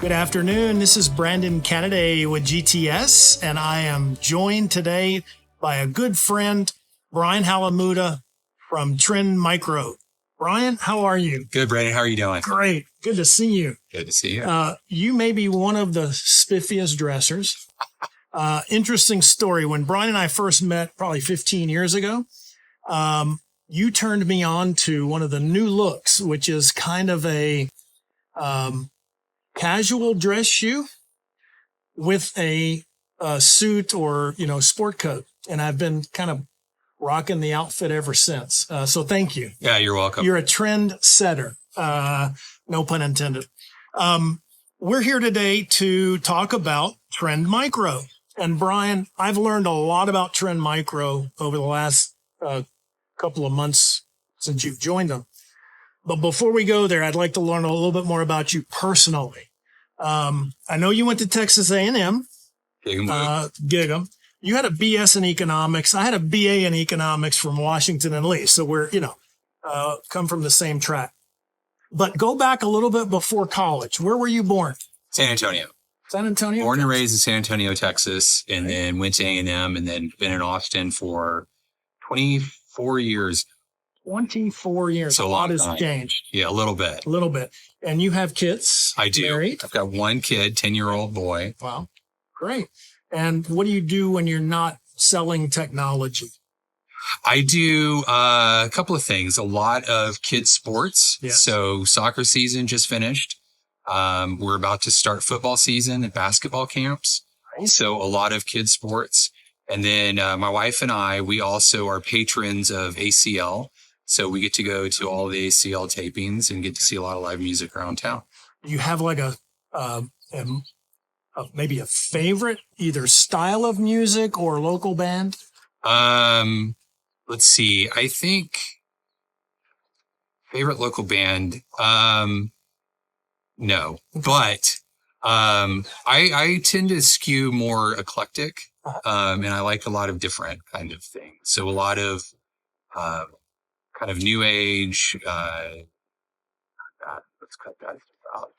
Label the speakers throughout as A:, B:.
A: Good afternoon. This is Brandon Kennedy with GTS, and I am joined today by a good friend, Brian Halamuda from Trend Micro. Brian, how are you?
B: Good, Brandon. How are you doing?
A: Great. Good to see you.
B: Good to see you.
A: You may be one of the spiffiest dressers. Interesting story. When Brian and I first met probably 15 years ago, you turned me on to one of the new looks, which is kind of a casual dress shoe with a suit or, sport coat. And I've been kind of rocking the outfit ever since. So thank you.
B: Yeah, you're welcome.
A: You're a trend setter. No pun intended. We're here today to talk about Trend Micro. And Brian, I've learned a lot about Trend Micro over the last couple of months since you've joined them. But before we go there, I'd like to learn a little bit more about you personally. I know you went to Texas A&M. Gig 'em. You had a BS in economics. I had a BA in economics from Washington and Lee. So we're, come from the same track. But go back a little bit before college. Where were you born?
B: San Antonio.
A: San Antonio?
B: Born and raised in San Antonio, Texas, and then went to A&M and then been in Austin for 24 years.
A: 24 years.
B: So
A: a lot has changed.
B: Yeah, a little bit.
A: A little bit. And you have kids?
B: I do.
A: Married?
B: I've got one kid, 10-year-old boy.
A: Wow. Great. And what do you do when you're not selling technology?
B: I do a couple of things. A lot of kids sports.
A: Yes.
B: So soccer season just finished. We're about to start football season and basketball camps.
A: Nice.
B: So a lot of kids sports. And then my wife and I, we also are patrons of ACL. So we get to go to all the ACL tapings and get to see a lot of live music around town.
A: You have like maybe a favorite either style of music or local band?
B: Let's see. I think favorite local band. No, but I tend to skew more eclectic, and I like a lot of different kind of things. So a lot of kind of new age. Let's cut that out.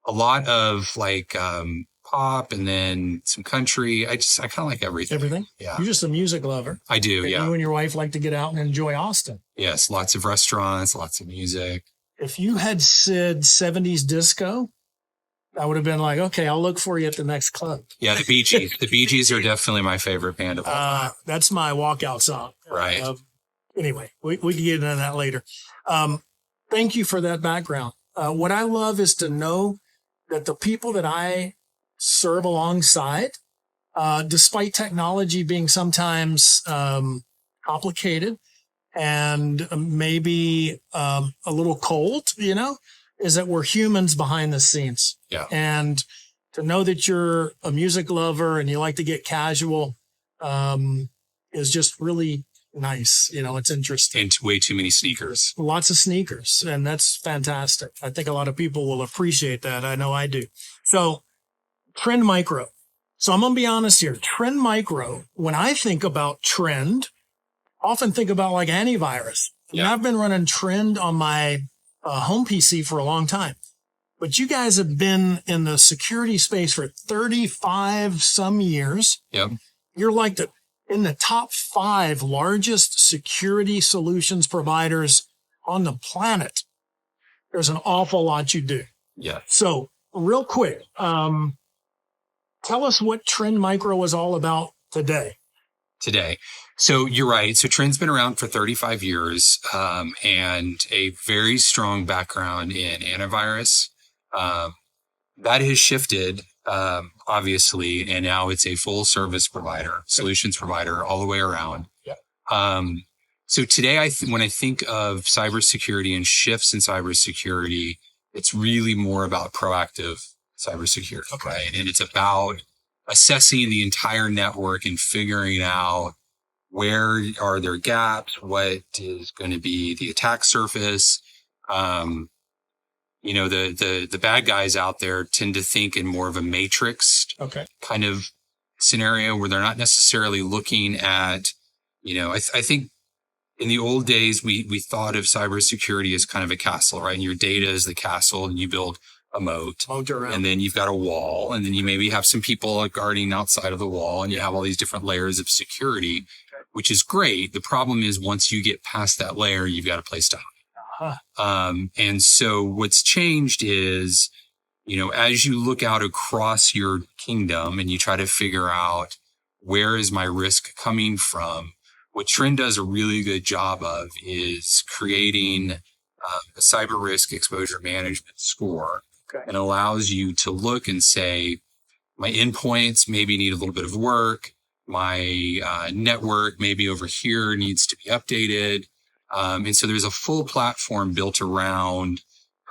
B: A lot of like pop, and then some country. I kind of like everything.
A: Everything?
B: Yeah.
A: You're just a music lover.
B: I do.
A: And
B: yeah.
A: you and your wife like to get out and enjoy Austin.
B: Yes. Lots of restaurants, lots of music.
A: If you had said 70s disco, I would have been like, okay, I'll look for you at the next club.
B: Yeah, the Bee Gees. The Bee Gees are definitely my favorite band of all time.
A: That's my walkout song.
B: Right.
A: Anyway, we can get into that later. Thank you for that background. What I love is to know that the people that I serve alongside, despite technology being sometimes complicated and maybe a little cold, is that we're humans behind the scenes.
B: Yeah.
A: And to know that you're a music lover and you like to get casual is just really nice. It's interesting.
B: And way too many sneakers.
A: Lots of sneakers. And that's fantastic. I think a lot of people will appreciate that. I know I do. So Trend Micro. So I'm going to be honest here. Trend Micro, when I think about Trend, often think about like antivirus.
B: Yeah.
A: And I've been running Trend on my home PC for a long time. But you guys have been in the security space for 35 some years.
B: Yep.
A: You're like in the top 5 largest security solutions providers on the planet. There's an awful lot you do.
B: Yeah.
A: So real quick, tell us what Trend Micro is all about today.
B: So you're right. So Trend's been around for 35 years and a very strong background in antivirus. That has shifted, obviously, and now it's a full service provider, solutions provider all the way around.
A: Yeah.
B: So today, when I think of cybersecurity and shifts in cybersecurity, it's really more about proactive cybersecurity,
A: Okay.
B: right? And it's about assessing the entire network and figuring out where are there gaps, what is going to be the attack surface. The bad guys out there tend to think in more of a matrix kind of scenario where they're not necessarily looking at, I think in the old days, we thought of cybersecurity as kind of a castle, right? And your data is the castle and you build a moat,
A: around.
B: and then you've got a wall, and then you maybe have some people like guarding outside of the wall, and you have all these different layers of security, which is great. The problem is once you get past that layer, you've got a place to hide. And so what's changed is, as you look out across your kingdom and you try to figure out where is my risk coming from, what Trend does a really good job of is creating a cyber risk exposure management score. And allows you to look and say, my endpoints maybe need a little bit of work. My network maybe over here needs to be updated. And so there's a full platform built around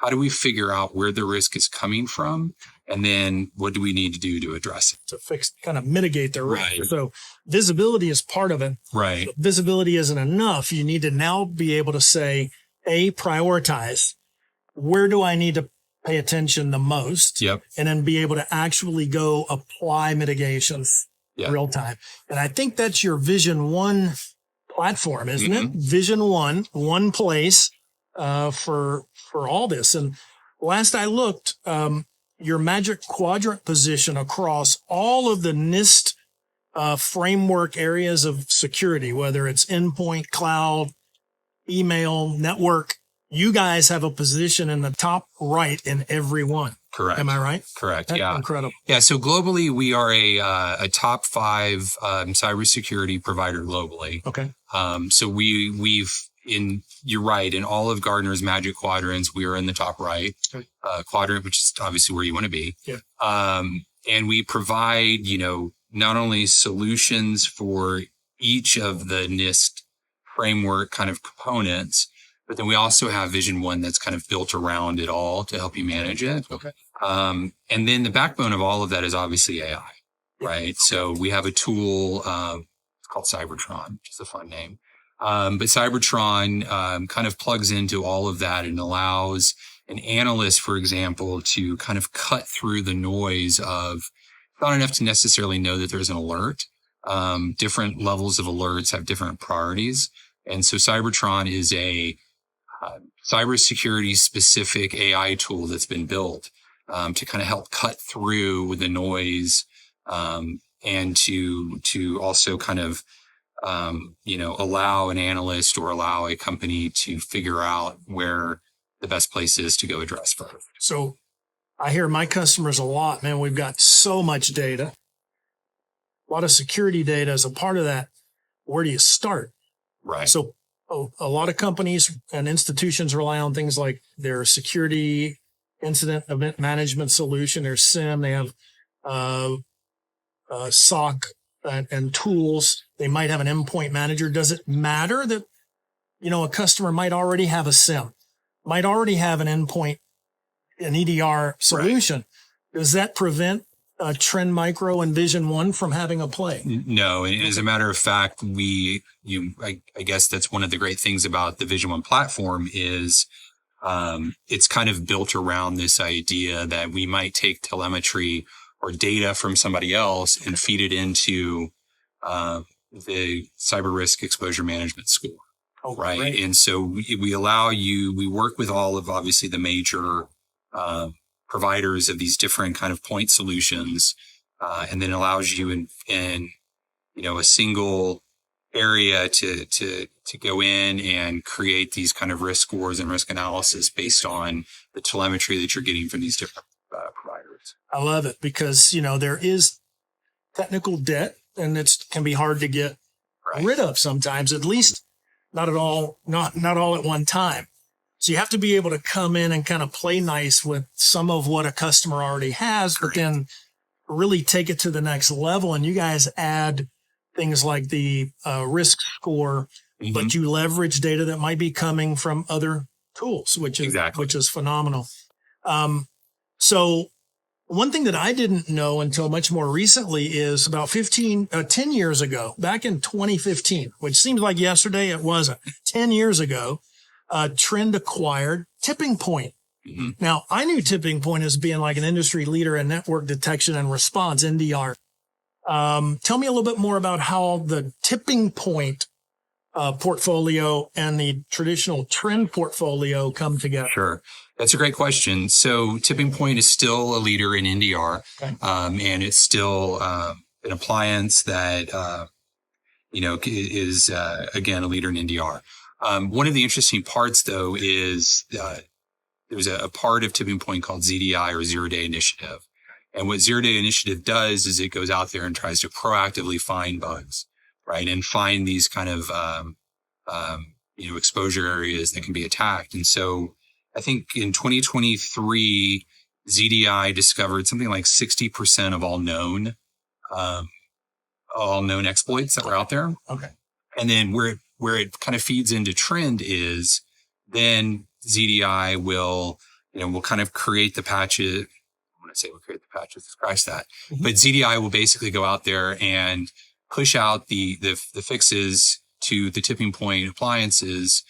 B: how do we figure out where the risk is coming from? And then what do we need to do to address it?
A: To fix, kind of mitigate the risk.
B: Right.
A: So visibility is part of it.
B: Right.
A: But visibility isn't enough. You need to now be able to say, prioritize. Where do I need to pay attention the most?
B: Yep.
A: And then be able to actually go apply mitigations real time. And I think that's your Vision One platform, isn't it? Vision one place for all this. And last I looked, your Magic Quadrant position across all of the NIST framework areas of security, whether it's endpoint, cloud, email, network, you guys have a position in the top right in every one.
B: Correct.
A: Am I right?
B: Correct.
A: That's
B: yeah.
A: Incredible.
B: Yeah. So globally, we are a top 5 cybersecurity provider globally.
A: Okay.
B: So you're right. In all of Gartner's Magic Quadrants, we are in the top right quadrant, which is obviously where you want to be.
A: Yeah.
B: And we provide, not only solutions for each of the NIST framework kind of components, but then we also have Vision One that's kind of built around it all to help you manage it.
A: Okay.
B: And then the backbone of all of that is obviously AI, right? So we have a tool, it's called Cybertron, which is a fun name. But Cybertron kind of plugs into all of that and allows an analyst, for example, to kind of cut through the noise of not enough to necessarily know that there's an alert. Different levels of alerts have different priorities. And so Cybertron is a cybersecurity specific AI tool that's been built to kind of help cut through the noise and to also kind of allow an analyst or allow a company to figure out where the best place is to go address first.
A: So I hear my customers a lot, man, we've got so much data, a lot of security data as a part of that. Where do you start?
B: Right.
A: So a lot of companies and institutions rely on things like their security incident event management solution, their SIM. They have SOC and tools. They might have an endpoint manager. Does it matter that, a customer might already have a SIM, might already have an endpoint, an EDR solution? Right. Does that prevent Trend Micro and Vision One from having a play?
B: No. And as a matter of fact, I guess that's one of the great things about the Vision One platform is it's kind of built around this idea that we might take telemetry or data from somebody else and feed it into the cyber risk exposure management score. Oh, right. Great. And so we work with all of obviously the major providers of these different kind of point solutions, and then allows you in a single area to go in and create these kind of risk scores and risk analysis based on the telemetry that you're getting from these different providers.
A: I love it because, there is technical debt and it can be hard to get rid of sometimes, at least not all at one time. So you have to be able to come in and kind of play nice with some of what a customer already has, but then really take it to the next level. And you guys add things like the risk score, but you leverage data that might be coming from other tools, which is phenomenal. So one thing that I didn't know until much more recently is about 10 years ago, back in 2015, which seems like yesterday, it wasn't. 10 years ago, Trend acquired Tipping Point. Mm-hmm. Now, I knew Tipping Point as being like an industry leader in network detection and response, NDR. Tell me a little bit more about how the Tipping Point portfolio and the traditional trend portfolio come together?
B: Sure. That's a great question. So Tipping Point is still a leader in NDR,
A: Okay.
B: and it's still an appliance that is again a leader in NDR. One of the interesting parts, though, is there's a part of Tipping Point called ZDI, or Zero Day Initiative. And what Zero Day Initiative does is it goes out there and tries to proactively find bugs, right, and find these kind of exposure areas that can be attacked. And so I think in 2023, ZDI discovered something like 60% of all known exploits that were out there.
A: Okay.
B: And then where it kind of feeds into trend is then ZDI will kind of create the patches. When I say we'll create the patches, scratch that. Mm-hmm. But ZDI will basically go out there and push out the fixes to the Tipping Point appliances.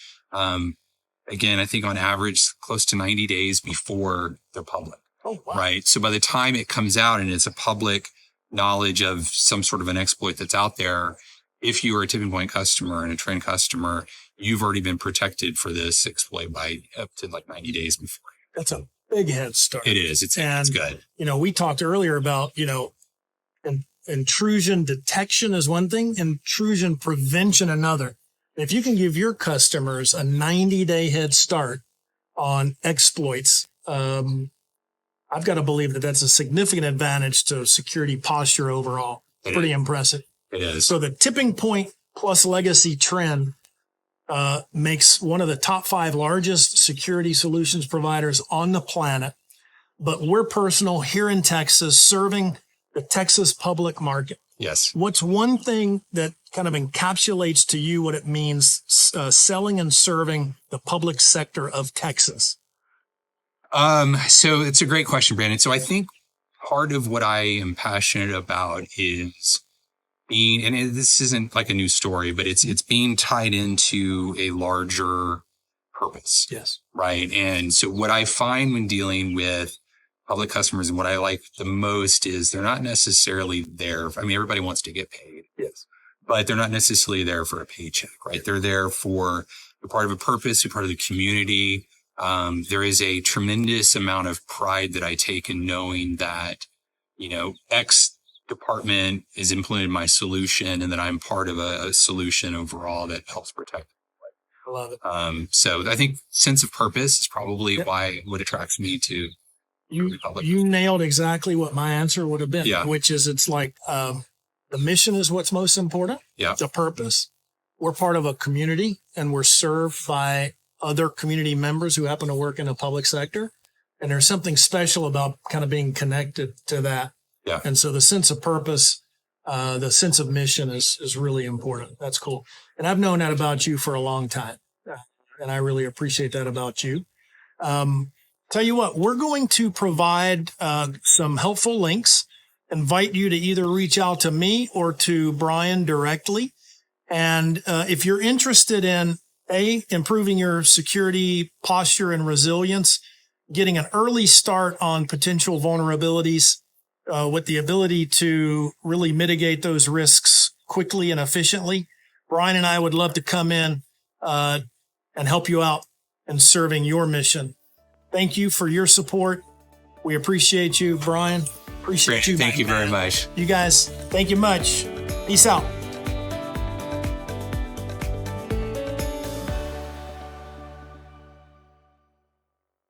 B: Again, I think on average, close to 90 days before they're public.
A: Oh, wow.
B: Right. So by the time it comes out and it's a public knowledge of some sort of an exploit that's out there, if you are a Tipping Point customer and a trend customer, you've already been protected for this exploit by up to like 90 days before.
A: That's a big head start.
B: It is. It's good.
A: We talked earlier about, intrusion detection is one thing, intrusion prevention another. If you can give your customers a 90-day head start on exploits, I've got to believe that that's a significant advantage to security posture overall. Pretty impressive.
B: It is.
A: So the Tipping Point plus legacy trend makes one of the top 5 largest security solutions providers on the planet. But we're personal here in Texas, serving the Texas public market.
B: Yes.
A: What's one thing that kind of encapsulates to you what it means selling and serving the public sector of Texas?
B: So it's a great question, Brandon. So I think part of what I am passionate about is being, and this isn't like a new story, but it's being tied into a larger purpose.
A: Yes.
B: Right. And so what I find when dealing with public customers and what I like the most is they're not necessarily there. Everybody wants to get paid.
A: Yes.
B: But they're not necessarily there for a paycheck, right? They're there for a part of a purpose, a part of the community. There is a tremendous amount of pride that I take in knowing that, X department is implementing my solution and that I'm part of a solution overall that helps protect.
A: I love it.
B: So I think sense of purpose is probably what attracts me to
A: you nailed exactly what my answer would have been, which is it's like the mission is what's most important.
B: Yeah.
A: The purpose. We're part of a community and we're served by other community members who happen to work in the public sector. And there's something special about kind of being connected to that.
B: Yeah.
A: And so the sense of purpose, the sense of mission is really important. That's cool. And I've known that about you for a long time. And I really appreciate that about you. Tell you what, we're going to provide some helpful links, invite you to either reach out to me or to Brian directly. And if you're interested in improving your security posture and resilience, getting an early start on potential vulnerabilities with the ability to really mitigate those risks quickly and efficiently, Brian and I would love to come in and help you out in serving your mission. Thank you for your support. We appreciate you, Brian. Appreciate you.
B: Thank you very much.
A: You guys, thank you much. Peace out.